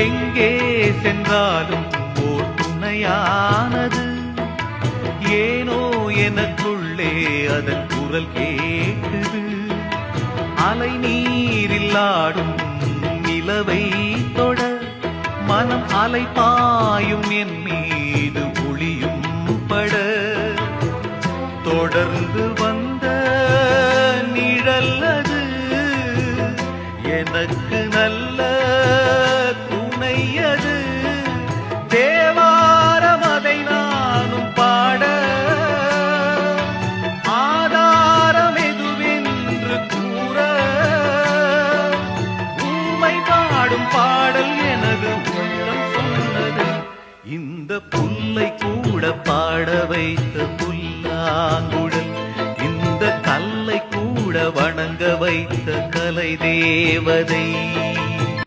எங்கே சென்றாலும் ஓர் துணையானது. ஏனோ எனக்குள்ளே அதன் குரல் கேட்குது. அலை நீரில் ஆடும் நிலவை தொட மனம் அலை பாயும் என் மீது ஒளியும் பட தொடர்ந்து வந்த நிழல் அது எனக்கு நல்ல துணை அது. தேவாரம் அதை நானும் பாட ஆதாரம் எதுவென்று கூற ஊமை பாடும் பாடல் எனது உள்ளம் சொன்னது. இந்த புல்லை கூட பாட வைத்த புல்லாங்குழல், இந்த கல்லை கூட வணங்க வைத்த கலை தேவதை.